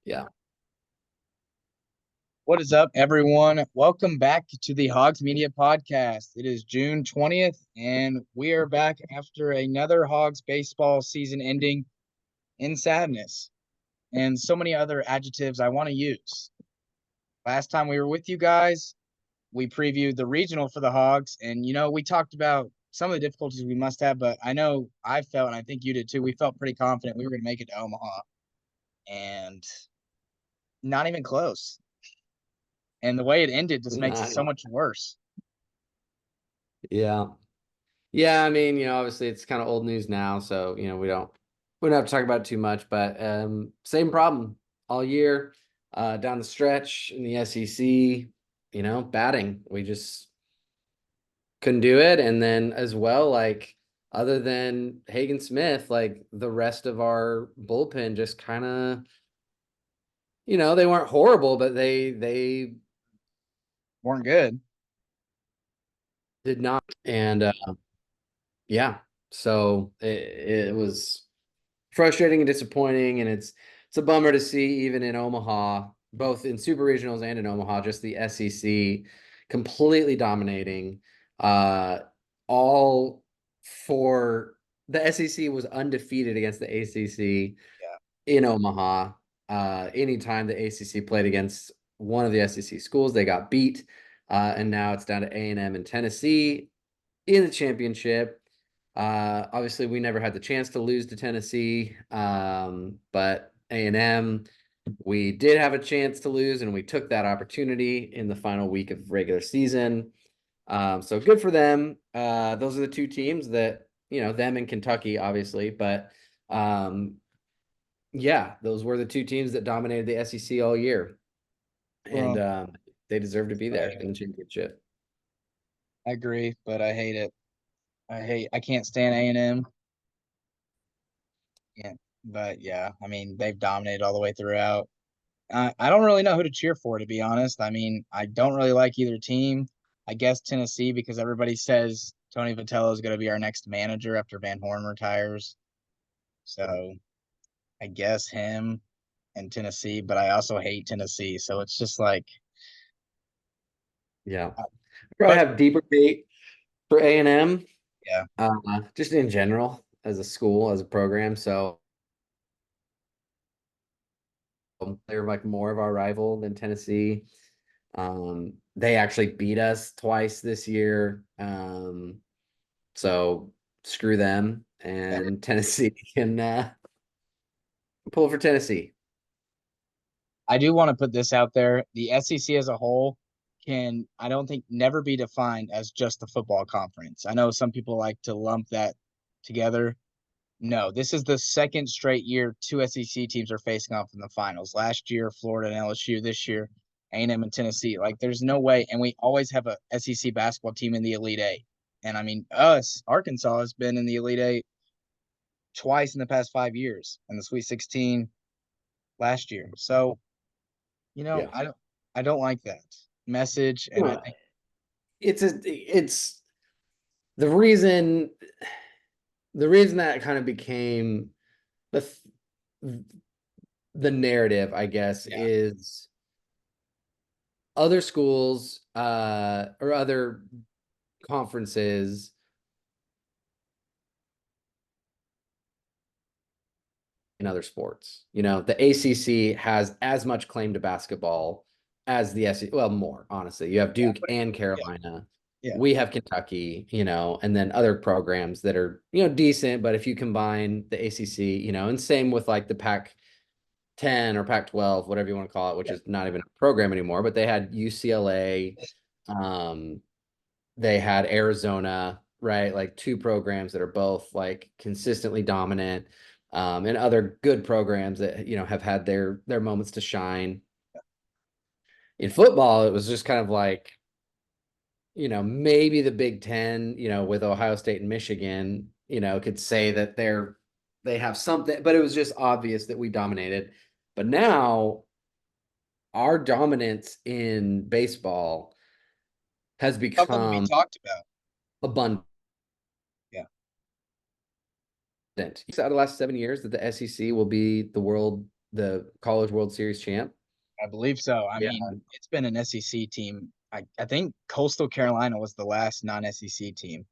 Yeah. What is up, everyone? Welcome back to the Hogs Media Podcast. It is June 20th, and we are back after another Hogs baseball season ending in sadness and so many other adjectives I want to use. Last time we were with you guys, we previewed the regional for the Hogs, and we talked about some of the difficulties we must have, but I know I felt, and I think you did too, we felt pretty confident we were going to make it to Omaha, and not even close. And the way it ended just makes it Not so even- much worse. Yeah. Yeah. I mean, obviously it's kind of old news now. So, we don't have to talk about it too much, but same problem all year, down the stretch in the SEC, batting. We just couldn't do it. And then as well, like, other than Hagen Smith, like the rest of our bullpen just kind of, they weren't horrible, but they Weren't good. did not. And yeah, so it was frustrating and disappointing, and it's a bummer to see even in Omaha, both in super regionals and in Omaha, just the SEC completely dominating. Uh, all for the SEC was undefeated against the ACC Yeah. in Omaha. Anytime the ACC played against one of the SEC schools, they got beat. And now it's down to A&M and Tennessee in the championship. Obviously, we never had the chance to lose to Tennessee, but A&M, we did have a chance to lose, and we took that opportunity in the final week of regular season. So good for them. Those are the two teams that, them and Kentucky, obviously, but yeah, those were the two teams that dominated the SEC all year, and Well, they deserve to be there I in the championship. agree, but I hate it. I can't stand A&M. Yeah, but yeah, I mean they've dominated all the way throughout. I don't really know who to cheer for, to be honest. I mean, I don't really like either team. I guess Tennessee because everybody says Tony Vitello is going to be our next manager after Van Horn retires. So I guess him and Tennessee, but I also hate Tennessee. So it's just like, Yeah, uh, probably but have deeper hate for A&M. yeah, Just in general, as a school, as a program. So they're like more of our rival than Tennessee. They actually beat us twice this year. So screw them. And Tennessee can pull for Tennessee. I do want to put this out there. The SEC as a whole can, I don't think, never be defined as just the football conference. I know some people like to lump that together. No, this is the second straight year two SEC teams are facing off in the finals. Last year, Florida and LSU. This year, A&M and Tennessee. Like, there's no way. And we always have a SEC basketball team in the Elite Eight. And I mean, Arkansas has been in the Elite Eight twice in the past 5 years, and the Sweet 16 last year. So Yeah. I don't like that message, and I Well, think it's the reason that kind of became the the narrative, I guess, yeah, is other schools or other conferences in other sports. The ACC has as much claim to basketball as the SEC. Well, more, honestly. You have yeah, Duke and yeah, Carolina. yeah, We have Kentucky, and then other programs that are, decent. But if you combine the ACC, and same with like the Pac-10 or Pac-12, whatever you want to call it, which yeah. is not even a program anymore, but they had UCLA, um, they had Arizona, right? Like two programs that are both like consistently dominant, and other good programs that have had their moments to shine. In football, it was just kind of like, maybe the Big Ten, with Ohio State and Michigan, could say that they have something, but it was just obvious that we dominated. But now our dominance in baseball has Something to be become talked about. abundant. Yeah, Out of the last 7 years that the SEC will be the world the College World Series champ. I believe so. I Yeah. mean, it's been an SEC team. I think Coastal Carolina was the last non-SEC team.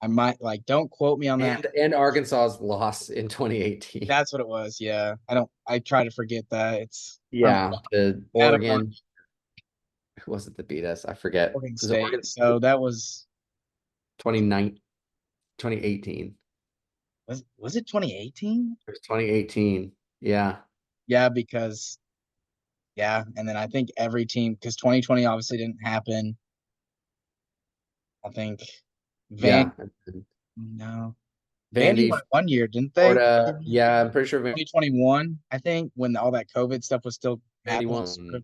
I might like don't quote me on that. And Arkansas's loss in 2018. That's what it was. Yeah. I try to forget that. It's from Yeah, the Adam Oregon. Who was it that beat us? I forget. Oregon Was it State. Oregon So that was 29 2018? was it 2018? It was 2018. Yeah. Yeah, because yeah, and then I think every team because 2020 obviously didn't happen. I think Van Yeah. no. Vandy Vandy, won 1 year, didn't they? Florida. Yeah, I'm pretty sure 2021, I think, when all that COVID stuff was still Vandy happening. Sort of. won.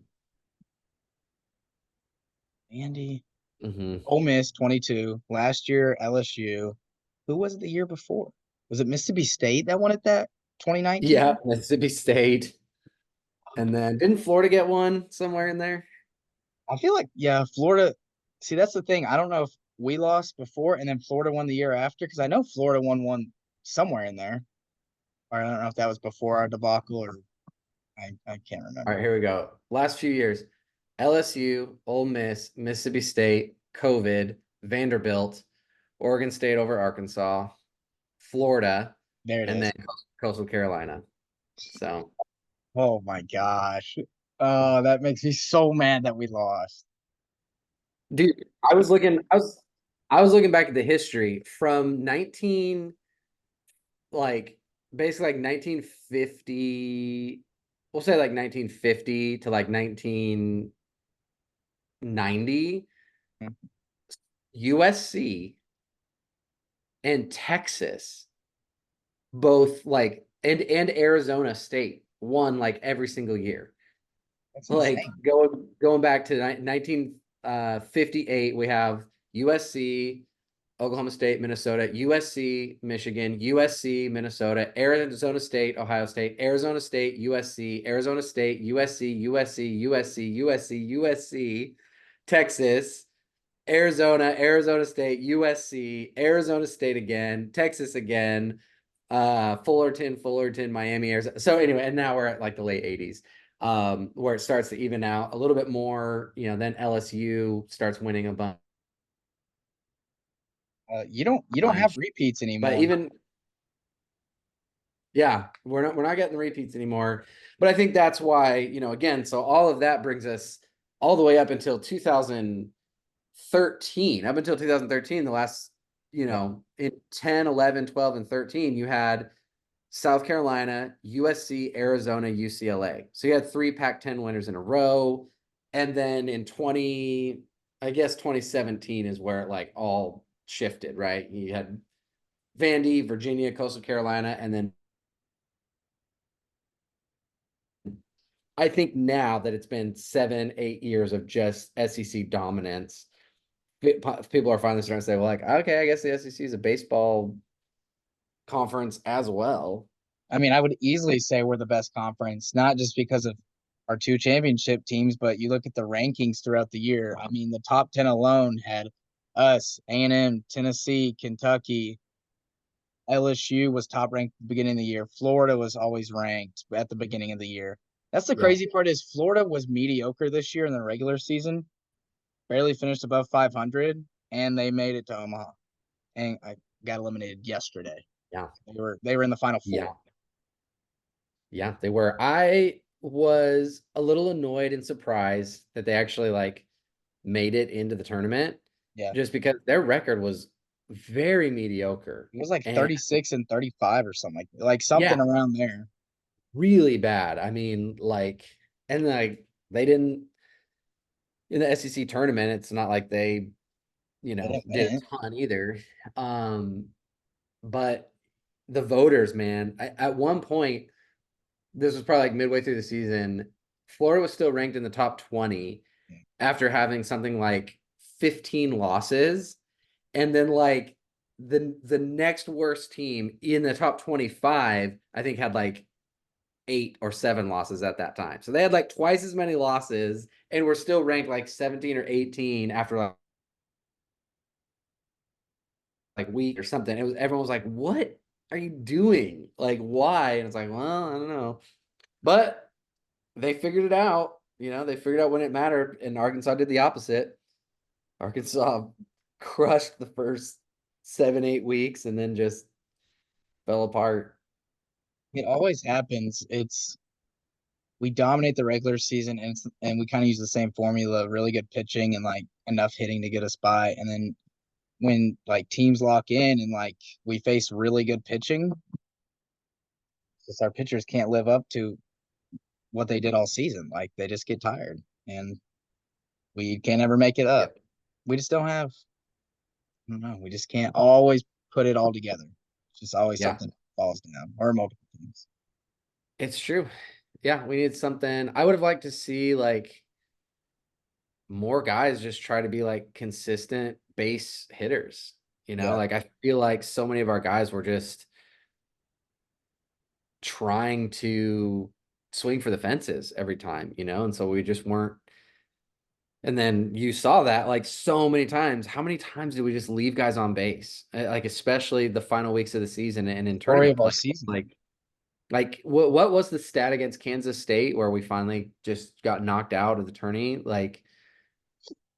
Vandy, Hmm. Ole Miss 22. Last year, LSU. Who was it the year before? Was it Mississippi State that won it that Yeah, 2019? Mississippi State. And then didn't Florida get one somewhere in there? I feel like, yeah, Florida. See, that's the thing. I don't know if we lost before and then Florida won the year after because I know Florida won one somewhere in there. Or I don't know if that was before our debacle or I can't All right, remember. here we go. Last few years, LSU, Ole Miss, Mississippi State, COVID, Vanderbilt, Oregon State over Arkansas, Florida, There it and then is. Coastal Carolina. So, Oh my gosh. Oh, that makes me so mad that we lost. dude, I was looking back at the history from 19 like basically like 1950, we'll say like 1950 to like 1990. USC and Texas both like and Arizona State won like every single year. That's Like insane. going back to 1958, we have USC, Oklahoma State, Minnesota, USC, Michigan, USC, Minnesota, Arizona State, Ohio State, Arizona State, USC, Arizona State, USC, USC, USC, USC, USC, Texas, Arizona, Arizona State, USC, Arizona State again, Texas again, Fullerton, Miami, Arizona. So anyway, and now we're at like the late 80s, where it starts to even out a little bit more, then LSU starts winning a You don't have bunch. repeats But anymore. even yeah, we're not getting the repeats anymore. But I think that's why, again, so all of that brings us all the way up until 2013. Up until 2013, the last, Yeah. in 10, 11, 12, and 13, you had South Carolina, USC, Arizona, UCLA. So you had three Pac-10 winners in a row. And then in 2017 is where it like all shifted, right? You had Vandy, Virginia, Coastal Carolina, and then I think now that it's been 7, 8 years of just SEC dominance, people are finally starting to say, well, like, okay, I guess the SEC is a baseball conference as well. I mean, I would easily say we're the best conference, not just because of our two championship teams, but you look at the rankings throughout the year. I mean, the top 10 alone had us, A&M, Tennessee, Kentucky, LSU was top ranked at the beginning of the year. Florida was always ranked at the beginning of the year. That's the Yeah. crazy part is Florida was mediocre this year in the regular season, barely finished above 500, and they made it to Omaha. And I got eliminated yesterday. Yeah. They were in the final Yeah. four. Yeah, they were. I was a little annoyed and surprised that they actually like made it into the tournament Yeah. just because their record was very mediocre It was like and 36 and 35 or something like yeah, something around there. really bad. I mean, like, and like they didn't in the SEC tournament, it's not like they, They didn't did win. a ton either. Um, but the voters, man, at one point, this was probably like midway through the season, Florida was still ranked in the top 20 after having something like 15 losses. And then like the next worst team in the top 25, I think had like 8 or 7 losses at that time. So they had like twice as many losses and were still ranked like 17 or 18 after like week or something. Everyone was like, "What are you doing? Like why?" And it's like, "Well, I don't know." But they figured it out. They figured out when it mattered, and Arkansas did the opposite. Arkansas crushed the first 7, 8 weeks and then just fell apart. It always happens. We dominate the regular season and we kind of use the same formula, really good pitching and like enough hitting to get us by. And then when like teams lock in and like we face really good pitching, just our pitchers can't live up to what they did all season. Like they just get tired and we can't ever make it up. Yep. We just don't have, I don't know, we just can't always put it all together. It's just always Yeah, something falls down or multiple things. it's true. Yeah, we need something. I would have liked to see like more guys just try to be like consistent base hitters. Yeah. Like I feel like so many of our guys were just trying to swing for the fences every time, and so we just weren't. And then you saw that like so many times. How many times did we just leave guys on base? Like especially the final weeks of the season and in Story tournament of our play. season. Like what was the stat against Kansas State where we finally just got knocked out of the tourney? Like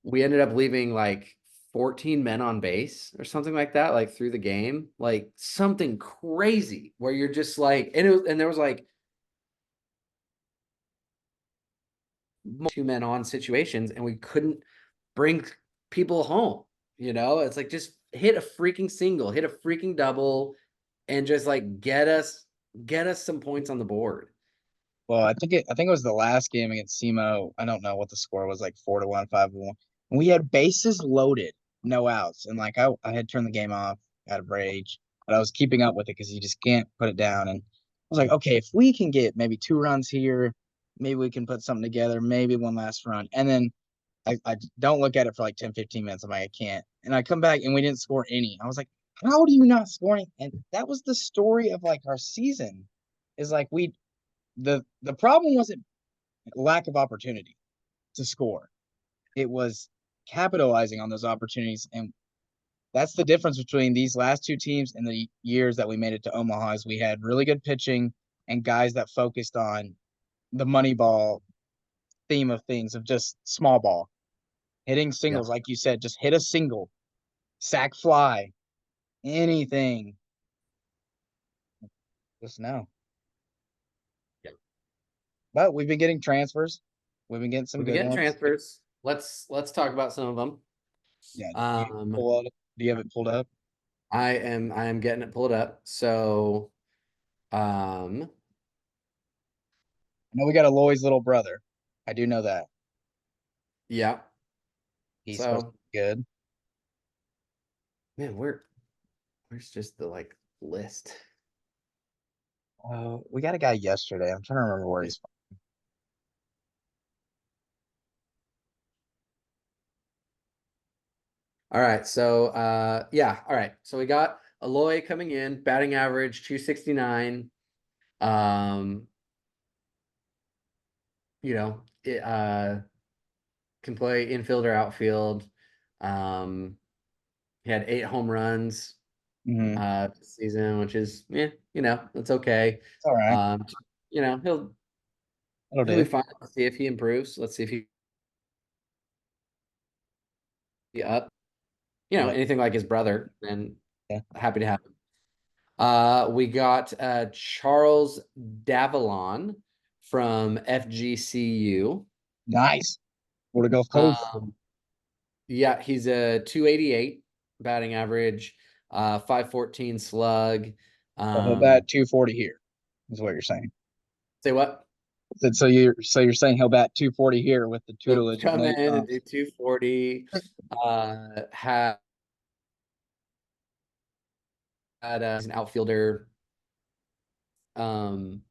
we ended up leaving like 14 men on base or something like that, like through the game, like something crazy where you're just like, and there was like 2 men on situations and we couldn't bring people home. It's like just hit a freaking single, hit a freaking double, and just like get us some points on the board. Well, I think it was the last game against SEMO. I don't know what the score was, like 4-1, 5-1. And we had bases loaded, no outs. And like I had turned the game off out of rage, but I was keeping up with it because you just can't put it down. And I was like, okay, if we can get maybe 2 runs here, maybe we can put something together, maybe one last run. And then I don't look at it for like 10, 15 minutes. I'm like, I can't. And I come back and we didn't score any. I was like, how do you not score any? And that was the story of like our season is like the problem wasn't lack of opportunity to score. It was capitalizing on those opportunities. And that's the difference between these last two teams and the years that we made it to Omaha is we had really good pitching and guys that focused on the money ball theme of things of just small ball. Hitting Yeah. singles, like you said, just hit a single, sack fly, anything. Just no. Yeah. But we've been getting transfers. We've been getting some We've been good getting ones. transfers. Let's talk about some of them. Yeah. Um, Do you have it pulled up? I am getting it pulled up. So, um, I know we got a Loy's little brother. I do know that. yeah. He's supposed to So, be good. man, where's just the like list? We got a guy yesterday. I'm trying to remember where he's All right. So, yeah. All right. So we got Aloy coming in, batting average 269. Um, it, can play infield or outfield. Um, he had 8 home runs from. this season, which is yeah, that's okay. It's all right. Um, he'll It'll he'll be do. fine. Let's see if he improves. Let's see if he up. Yeah. Anything like his brother, then Yeah. happy to have him. We got Charles Davalon from FGCU. Nice. Where to go coach? Um, yeah, he's a 288 batting average, 514 slug. So he'll bat Um, 240 here, is what you're saying. say what? So you're saying he'll bat 240 here with the He'll tutelage of come Lane in and do Thompson. 240. Had he's an outfielder. Um,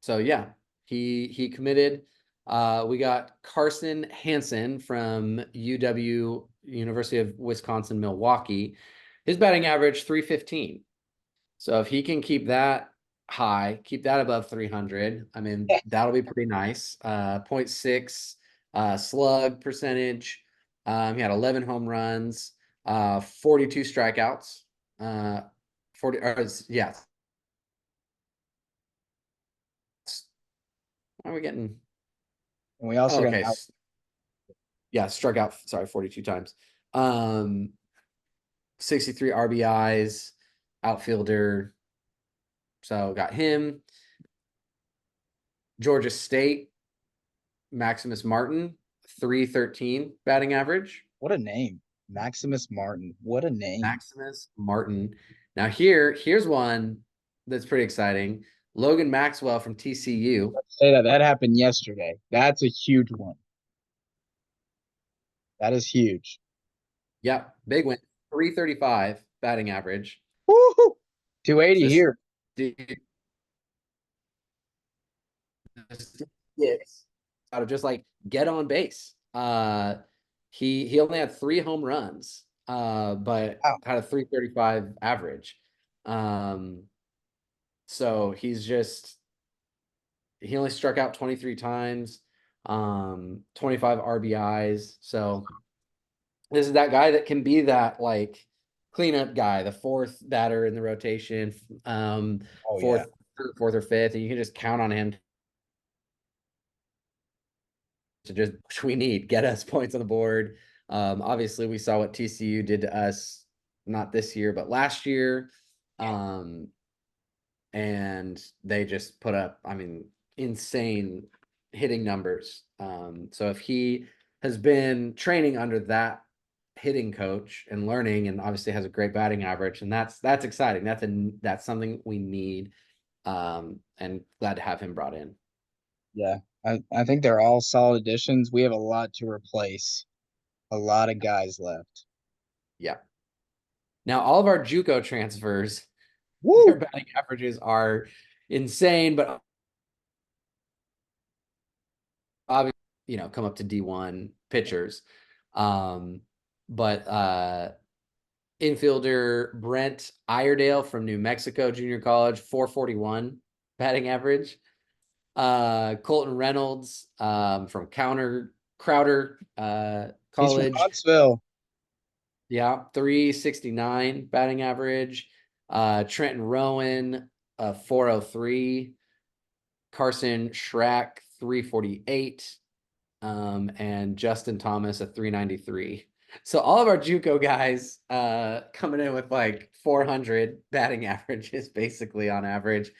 so yeah, he committed. We got Carson Hansen from UW, University of Wisconsin, Milwaukee. His batting average 315. So if he can keep that high, keep that above 300, I mean, that'll be pretty nice. Point 0.6 slug percentage. He had 11 home runs, 42 strikeouts, 40 or yeah, are we getting? And we also Oh, got an okay. out. Yeah, struck out. Sorry, 42 times. Um, 63 RBIs, outfielder. So got him. Georgia State, Maximus Martin, 313 batting average. What a name. Maximus Martin. What a name. Maximus Martin. Now here's one that's pretty exciting. Logan Maxwell from TCU. Say that happened yesterday. That's a huge one. That is huge. Yep, big win. 335 batting average. Woo-hoo! 280 This here. dude gets out of just like get on base. He only had 3 home runs, but Wow. had a 335 average. Um, so he only struck out 23 times, 25 RBIs. So this is that guy that can be that like cleanup guy, the fourth batter in the rotation, Oh, yeah. fourth or fifth, and you can just count on him to just we need get us points on the board. Obviously, we saw what TCU did to us, not this year, but last year. Um, and they just put up, I mean, insane hitting numbers. So if he has been training under that hitting coach and learning, and obviously has a great batting average, and that's exciting. That's something we need. And glad to have him brought in. Yeah. I think they're all solid additions. We have a lot to replace. A lot of guys left. Yeah. Now all of our JUCO transfers, their Woo! batting averages are insane, but obviously, come up to D1 pitchers. Um, but infielder Brent Iredale from New Mexico Junior College, 441 batting average. Colton Reynolds from Crowder He's from College. Huntsville. Yeah, 369 batting average. Trenton Rowan, 403. Carson Schrack, 348. And Justin Thomas, a 393. So all of our JUCO guys coming in with like 400 batting averages, basically on average.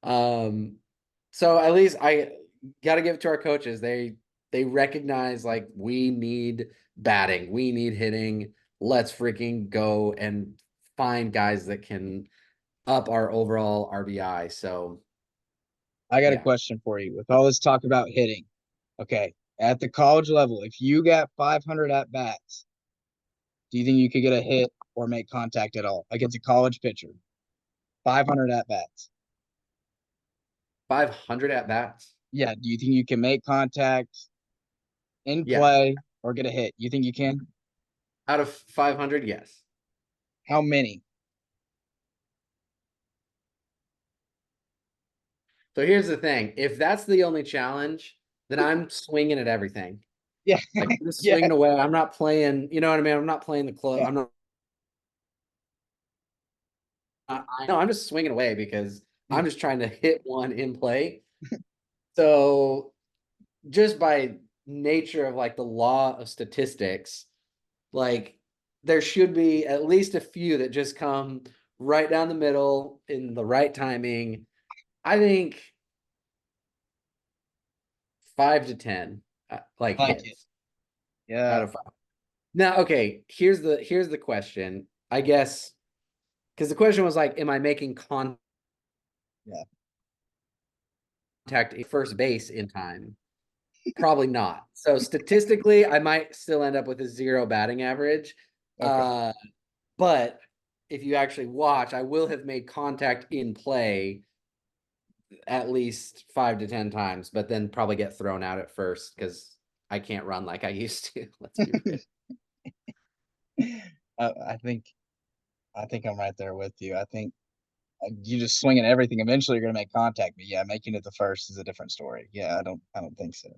Um, so at least I got to give it to our coaches. They recognize like we need batting, we need hitting. Let's freaking go and find guys that can up our overall RBI. So I got a yeah, question for you. With all this talk about hitting, okay, at the college level, if you got 500 at bats, do you think you could get a hit or make contact at all against a college pitcher? 500 at bats. 500 at bats. Yeah. Do you think you can make contact in Yeah, play or get a hit? You think you can? out of 500, yes. How many? So here's the thing. If that's the only challenge, then I'm swinging at everything. Yeah. Like I'm just Yeah. swinging away. I'm not playing, you know what I mean? I'm not playing the close. Yeah. I know I'm just swinging away because Yeah. I'm just trying to hit one in play. So just by nature of like the law of statistics, like there should be at least a few that just come right down the middle in the right timing. I think 5 to 10 like I like it. hits out Yeah. of 5. Now, okay, here's the question. I guess because the question was like, am I making contact Yeah. at first base in time? Probably not. So statistically, I might still end up with a 0 batting average. Okay. Uh, but if you actually watch, I will have made contact in play at least 5 to 10 times, but then probably get thrown out at first because I can't run like I used to. Let's be real. I think I'm right there with you. I think you just swing at everything. Eventually, you're gonna make contact. But yeah, making it the first is a different story. Yeah, I don't think so.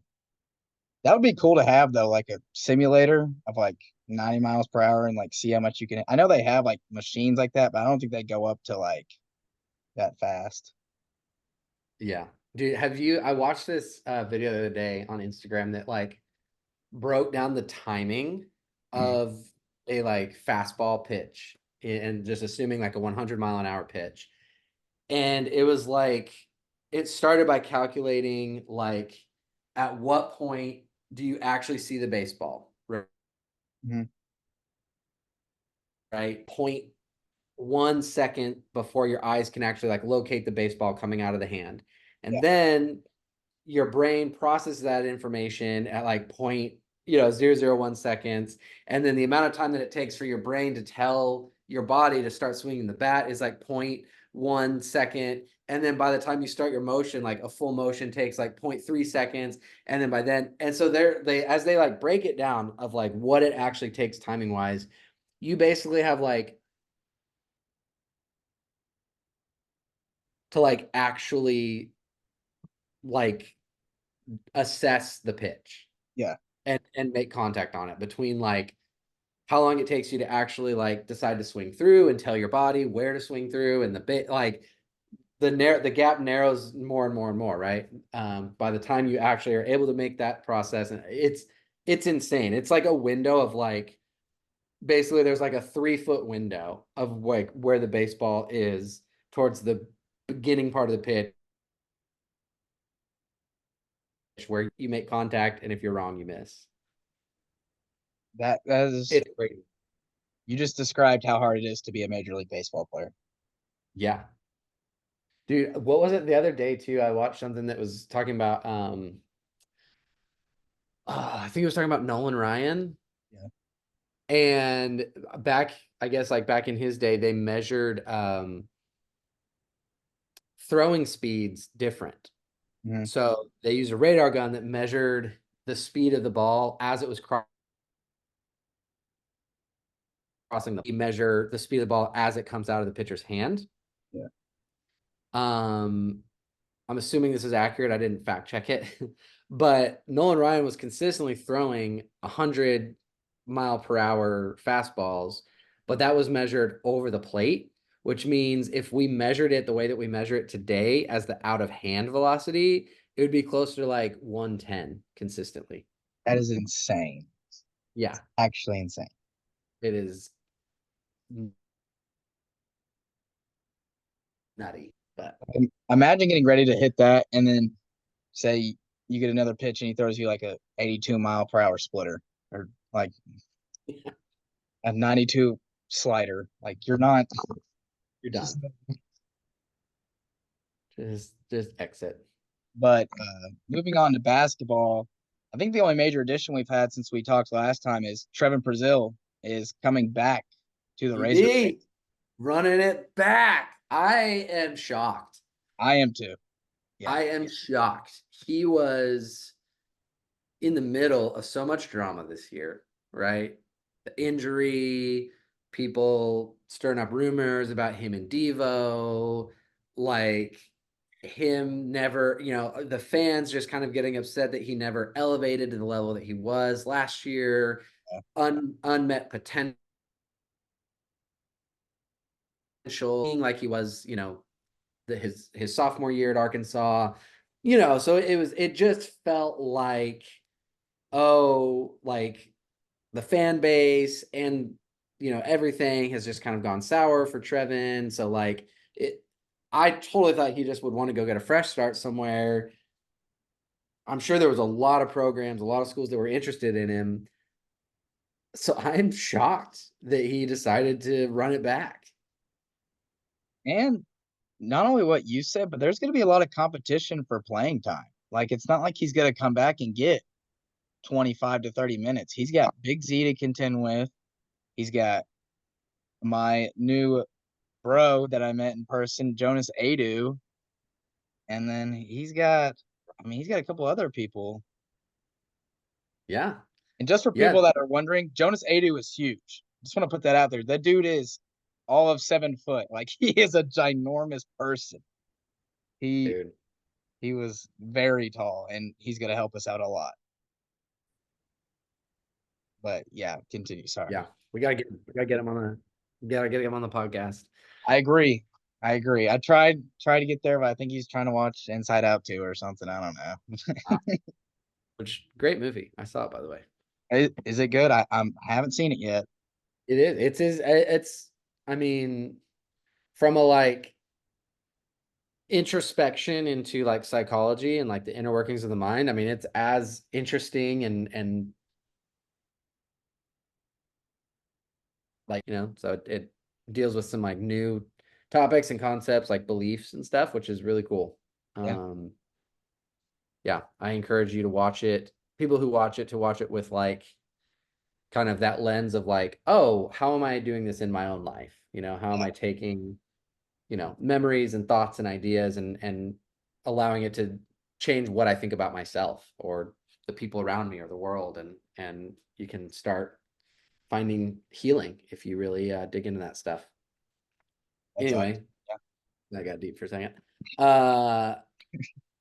That would be cool to have though, like a simulator of like 90 miles per hour and like see how much you can. I know they have like machines like that, but I don't think they go up to like that fast. Yeah. Dude, I watched this video the other day on Instagram that like broke down the timing Mhm. of a like fastball pitch and just assuming like a 100-mile-an-hour pitch. And it was like it started by calculating like at what point do you actually see the baseball, Mhm. right? 0.1 second before your eyes can actually like locate the baseball coming out of the hand. Yeah, And then your brain processes that information at like 0.001 seconds, and then the amount of time that it takes for your brain to tell your body to start swinging the bat is like 0.1 second, and then by the time you start your motion, like a full motion takes like 0.3 seconds, and then by then, and so they as they like break it down of like what it actually takes timing wise, you basically have like to like actually like assess the pitch yeah, and make contact on it between like how long it takes you to actually like decide to swing through and tell your body where to swing through, and the bit like the gap narrows more and more and more, right? By the time you actually are able to make that process, and it's insane. It's like a window of like basically there's like a 3 foot window of like where the baseball is towards the beginning part of the pitch where you make contact, and if you're wrong, you miss. that is. It's great. You just described how hard it is to be a Major League Baseball player. Yeah. Dude, what was it the other day too? I watched something that was talking about I think it was talking about Nolan Ryan. Yeah. And back, I guess like back in his day, they measured throwing speeds different. Mhm. So they used a radar gun that measured the speed of the ball as it was crossing the measure the speed of the ball as it comes out of the pitcher's hand. Yeah. Um I'm assuming this is accurate. I didn't fact check it, but Nolan Ryan was consistently throwing 100-mile-per-hour fastballs, but that was measured over the plate, which means if we measured it the way that we measure it today as the out of hand velocity, it would be closer to like 110 consistently. That is insane. Yeah, Actually insane. it is nutty, but Imagine getting ready to hit that and then say you get another pitch and he throws you like a 82-mile-per-hour splitter or like a 92 slider. Like you're not you're just. done. Just exit. But moving on to basketball, I think the only major addition we've had since we talked last time is Trevon Brazile is coming back to the Razorback. TD running it back. I am shocked. I am too. Yeah. I am shocked. He was in the middle of so much drama this year, right? The injury, people stirring up rumors about him and Devo, like him never, the fans just kind of getting upset that he never elevated to the level that he was last year, unmet potential, like he was, his sophomore year at Arkansas, so it just felt like, oh, like the fan base and everything has just kind of gone sour for Trevin. So like I totally thought he just would want to go get a fresh start somewhere. I'm sure there was a lot of programs, a lot of schools that were interested in him. So I'm shocked that he decided to run it back. And not only what you said, but there's going to be a lot of competition for playing time. Like it's not like he's going to come back and get 25 to 30 minutes. He's got Big Z to contend with. He's got my new bro that I met in person, Jonas Adu. And then he's got a couple other people. Yeah. And just for Yeah, people that are wondering, Jonas Adu is huge. Just want to put that out there. That dude is all of 7 foot. Like he is a ginormous person. He dude. he was very tall, and he's gonna help us out a lot. But yeah, continue. Sorry. Yeah. We gotta get him on the podcast. I agree. I agree. I tried to get there, but I think he's trying to watch Inside Out 2 or something. I don't know. Ah, which great movie. I saw it, by the way. Is it good? I haven't seen it yet. It is. It's I mean, from a like introspection into like psychology and like the inner workings of the mind. I mean, it's as interesting and like, so it deals with some like new topics and concepts like beliefs and stuff, which is really cool. Yeah. Um, yeah, I encourage you to watch it. People who watch it to watch it with like kind of that lens of like, oh, how am I doing this in my own life? How am Yeah. I taking, memories and thoughts and ideas and allowing it to change what I think about myself or the people around me or the world and you can start finding healing if you really dig into that stuff. That's awesome. Anyway, Yeah. that got deep for a second. Uh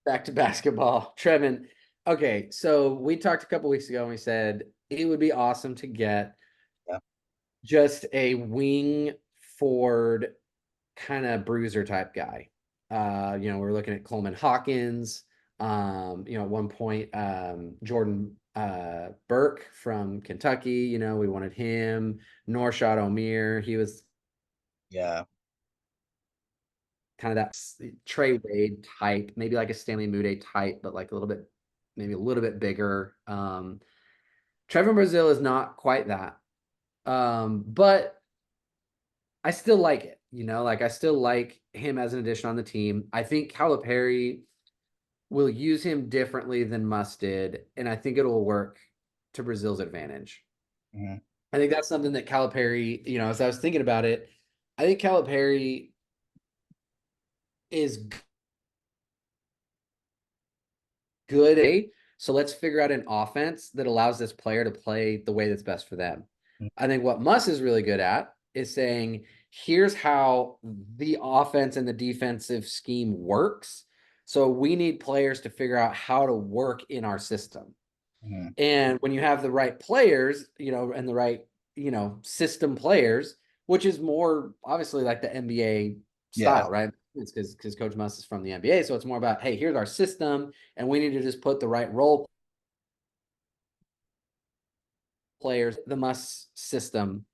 Back to basketball. Trevin. Okay, so we talked a couple weeks ago and we said it would be awesome to get Yeah. just a wing forward kind of bruiser type guy. We're looking at Coleman Hawkins. At one point, Jordan Burke from Kentucky. We wanted him. Norshad Omir. He was Yeah. kind of that Trey Wade type, maybe like a Stanley Mude type, but like maybe a little bit bigger. Trevon Brazile is not quite that, but I still like it. Like I still like him as an addition on the team. I think Calipari will use him differently than Muss did, and I think it'll work to Brazil's advantage. Mhm. I think that's something that Calipari, as I was thinking about it, I think Calipari is good. So let's figure out an offense that allows this player to play the way that's best for them. I think what Muss is really good at is saying, here's how the offense and the defensive scheme works. So we need players to figure out how to work in our system. Mhm. And when you have the right players, and the right, system players, which is more obviously like the NBA Yeah. style, right? It's because Coach Muss is from the NBA. So it's more about, hey, here's our system, and we need to just put the right role players, the Muss system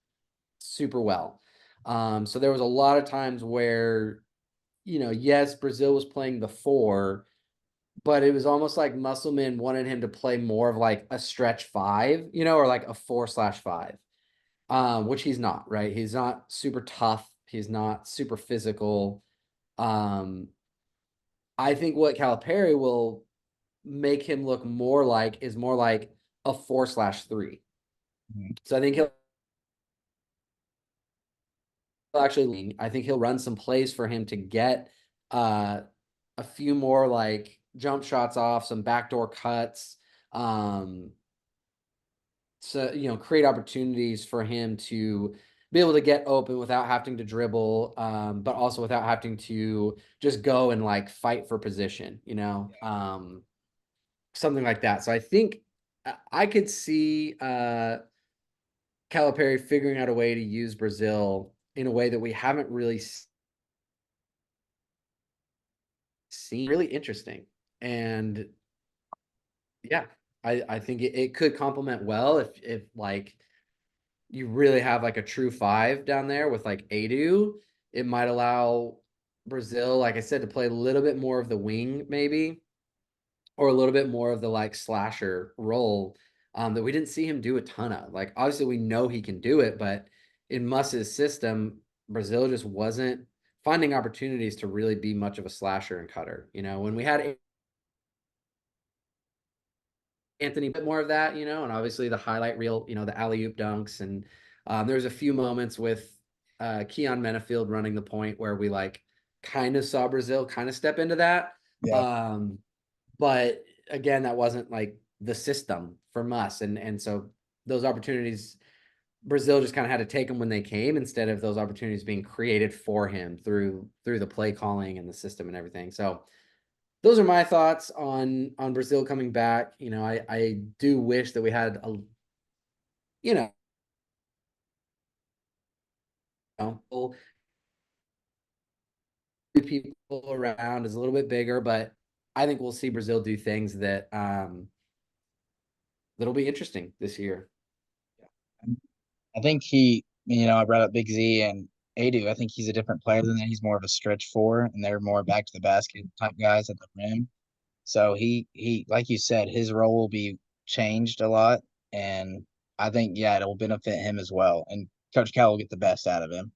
super well. So there was a lot of times where, yes, Brazil was playing the four, but it was almost like Musselman wanted him to play more of like a stretch five, or like a 4/5. Which he's not, right? He's not super tough. He's not super physical. Um, I think what Calipari will make him look more like is more like a 4/3. Mhm. So I think he'll actually, I think he'll run some plays for him to get uh, a few more like jump shots off, some backdoor cuts. Um, so create opportunities for him to be able to get open without having to dribble, but also without having to just go and like fight for position, something like that. So I think I could see Calipari figuring out a way to use Brazil in a way that we haven't really seen. Really interesting. And yeah, I think it could complement well if like you really have like a true five down there with like Adu. It might allow Brazil, like I said, to play a little bit more of the wing, maybe, or a little bit more of the like slasher role, that we didn't see him do a ton of. Like, obviously, we know he can do it, but in Muss's system, Brazil just wasn't finding opportunities to really be much of a slasher and cutter. When we had Anthony, a bit more of that, and obviously the highlight reel, the alley oop dunks. And there's a few moments with Keon Menafield running the point where we like kind of saw Brazil kind of step into that. Yeah. Um, but again, that wasn't like the system from us. And so those opportunities, Brazil just kind of had to take them when they came instead of those opportunities being created for him through the play calling and the system and everything. So those are my thoughts on Brazil coming back. I do wish that we had a you know people around is a little bit bigger, but I think we'll see Brazil do things that that'll be interesting this year. I think I brought up Big Z and Adu. I think he's a different player than that. He's more of a stretch four, and they're more back to the basket type guys at the rim. So like you said, his role will be changed a lot, and I think it will benefit him as well. And Coach Cal will get the best out of him.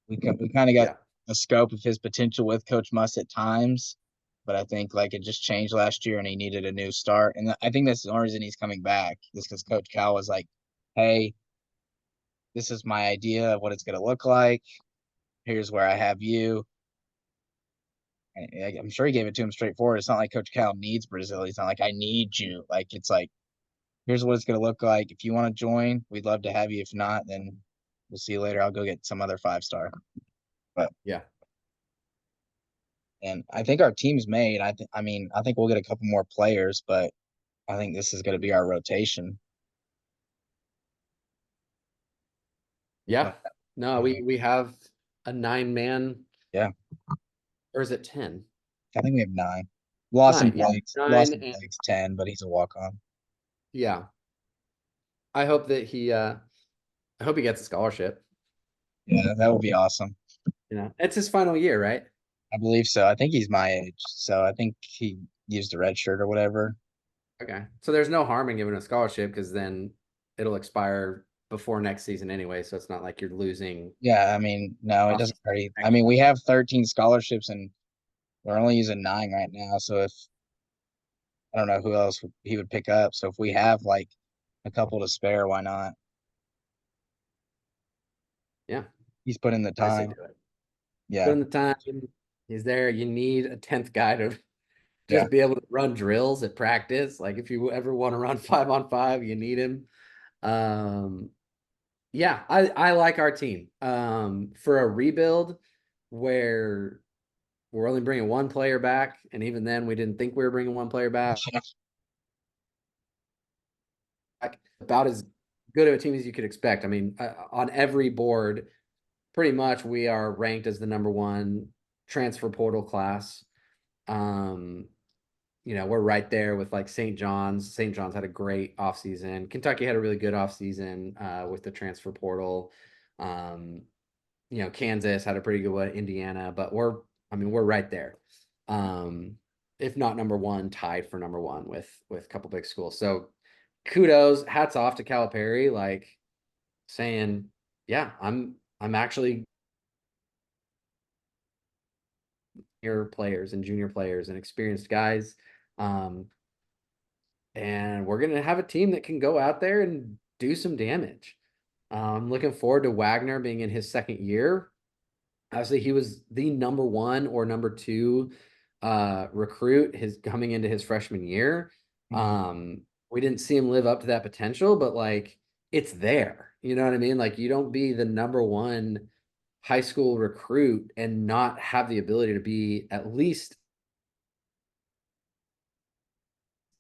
We kind of got Yeah. a scope of his potential with Coach Muss at times, but I think like it just changed last year, and he needed a new start. And I think that's the only reason he's coming back is because Coach Cal was like, "Hey, this is my idea of what it's going to look like. Here's where I have you." And I'm sure he gave it to him straightforward. It's not like Coach Cal needs Brazil. He's not like, I need you. Like, it's like, here's what it's going to look like. If you want to join, we'd love to have you. If not, then we'll see you later. I'll go get some other 5-star. But, Yeah. and I think our team's made. I think we'll get a couple more players, but I think this is going to be our rotation. Yeah. But, No, we have a 9-man, yeah, or is it 10? I think we have 9. 9, yeah. Lost 9 in and Blake's 10, but he's a walk on. yeah. I hope that I hope he gets a scholarship. Yeah, that would be awesome. It's his final year, right? I believe so. I think he's my age, so I think he used a red shirt or whatever. Okay. So there's no harm in giving a scholarship because then it'll expire before next season anyway. So it's not like you're losing Yeah, I mean, no, it doesn't off-season hurt. I next mean, year. we have 13 scholarships and we're only using 9 right now. So if I don't know who else he would pick up. So if we have like a couple to spare, why not? Yeah. He's put in the I say time. do it. Put Yeah, in the time. He's there. You need a 10th guy to yeah. just be able to run drills at practice. Like if you ever want to run 5-on-5, you need him. Um, yeah, I like our team. For a rebuild where we're only bringing one player back, and even then we didn't think we were bringing one player back. About as good of a team as you could expect. I mean, on every board, pretty much we are ranked as the number one transfer portal class. Um, we're right there with like St. John's. St. John's had a great offseason. Kentucky had a really good offseason with the transfer portal. Um, Kansas had a pretty good one, Indiana, but we're right there. Um, if not number one, tied for number one with a couple big schools. So kudos, hats off to Calipari, like saying, yeah, I'm actually your players and junior players and experienced guys. Um, and we're gonna have a team that can go out there and do some damage. I'm looking forward to Wagner being in his second year. Obviously, he was the number one or number two recruit his coming into his freshman year. Mhm. We didn't see him live up to that potential, but like it's there. You know what I mean? Like you don't be the number one high school recruit and not have the ability to be at least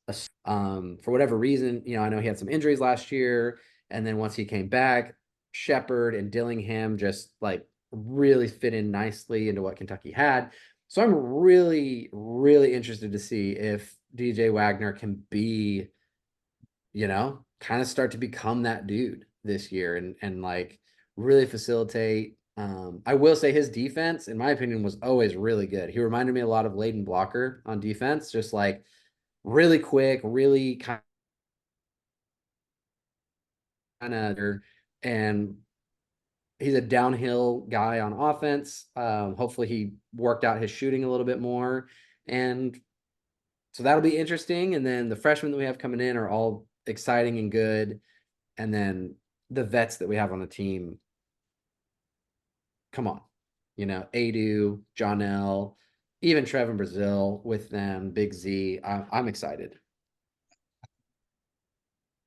for whatever reason, I know he had some injuries last year, and then once he came back, Shepard and Dillingham just like really fit in nicely into what Kentucky had. So I'm really, really interested to see if DJ Wagner can be, kind of start to become that dude this year and like really facilitate. I will say his defense, in my opinion, was always really good. He reminded me a lot of Layden Blocker on defense, just like really quick, really kind of, and he's a downhill guy on offense. Hopefully, he worked out his shooting a little bit more, and so that'll be interesting. And then the freshmen that we have coming in are all exciting and good, and then the vets that we have on the team. Come on, Adu, Jonell, even Trevon Brazile with them, Big Z. I'm excited. I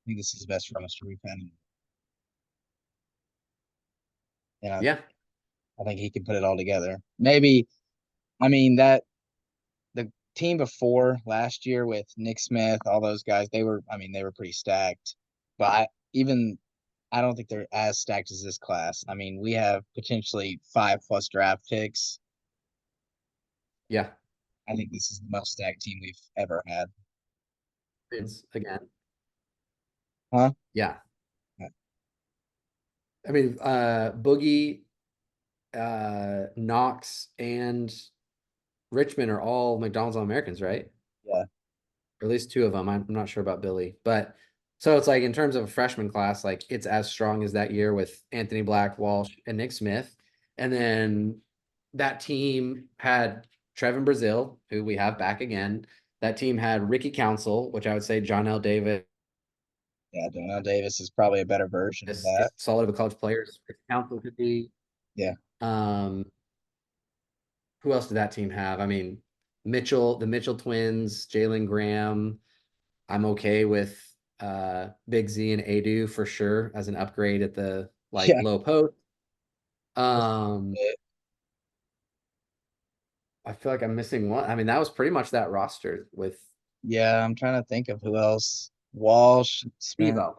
think this is the best roster we've had. And Yeah, I think he can put it all together. Maybe, I mean, that the team before last year with Nick Smith, all those guys, they were pretty stacked. But even I don't think they're as stacked as this class. I mean, we have potentially 5+ draft picks. Yeah, I think this is the most stacked team we've ever had. it's again. Huh? Yeah. I mean, Boogie, Knox, and Richmond are all McDonald's All-Americans, right? Yeah. Or at least two of them. I'm not sure about Billy, but so it's like in terms of a freshman class, like it's as strong as that year with Anthony Black, Walsh, and Nick Smith. And then that team had Trevon Brazile, who we have back again. That team had Ricky Council, which I would say John L. Davis Yeah, Daniel Davis is probably a better version of is that. solid of a college players. Ricky Council could be. Yeah. Um, who else did that team have? I mean, Mitchell, the Mitchell twins, Jalen Graham. I'm okay with Big Z and Adu for sure as an upgrade at the like Yeah. low post. That's Um, it. I feel like I'm missing one. I mean, that was pretty much that roster with Yeah, I'm trying to think of who else. Walsh, Smith, Devo.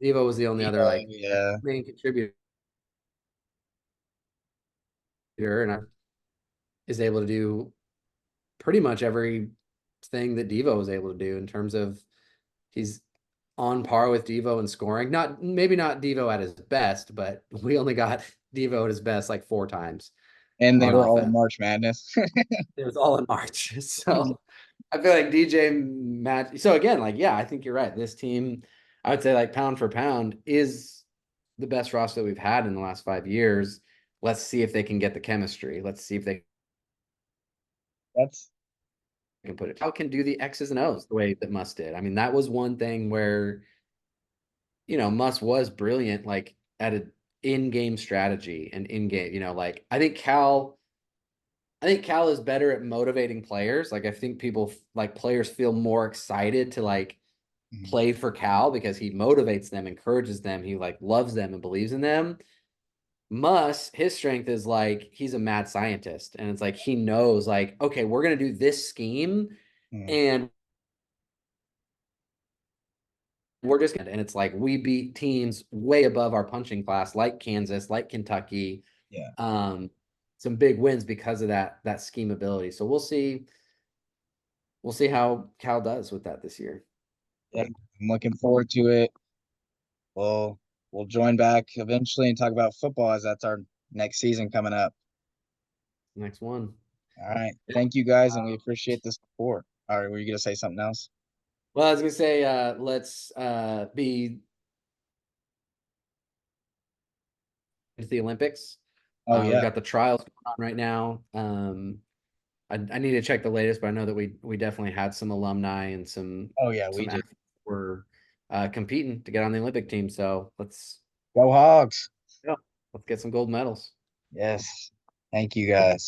Devo was the only other Evo, like yeah. main contributor, and I is able to do pretty much every thing that Devo was able to do in terms of he's on par with Devo in scoring. Not maybe not Devo at his best, but we only got Devo at his best like four times And they on were all in offense. March Madness. It was all in March. So I feel like DJ Matt. So again, like, yeah, I think you're right. This team, I would say, like, pound for pound, is the best roster that we've had in the last 5 years. Let's see if they can get the chemistry. Let's see if they That's can put it. How can do the X's and O's the way that Muss did. I mean, that was one thing where, Muss was brilliant, like at an in-game strategy and in-game, like I think Cal is better at motivating players. Like I think people like players feel more excited to like mhm. play for Cal because he motivates them, encourages them, he like loves them and believes in them. His strength is like he's a mad scientist. And it's like he knows, like, okay, we're gonna do this scheme Mhm. and we're just gonna and it's like we beat teams way above our punching class, like Kansas, like Kentucky. Yeah. Um, some big wins because of that scheme ability. So we'll see how Cal does with that this year. Yeah. I'm looking forward to it. We'll we'll join back eventually and talk about football as that's our next season coming up. Next one. All right. Thank you guys, and we appreciate the support. All right, were you gonna say something else? Well, I was gonna say, let's be into the Olympics. Oh We've yeah. got the trials going on right now. I need to check the latest, but I know that we definitely had some alumni and some Oh yeah, we some did. athletes were competing to get on the Olympic team. So Go Hogs. yeah, let's get some gold medals. Yes. Thank you guys.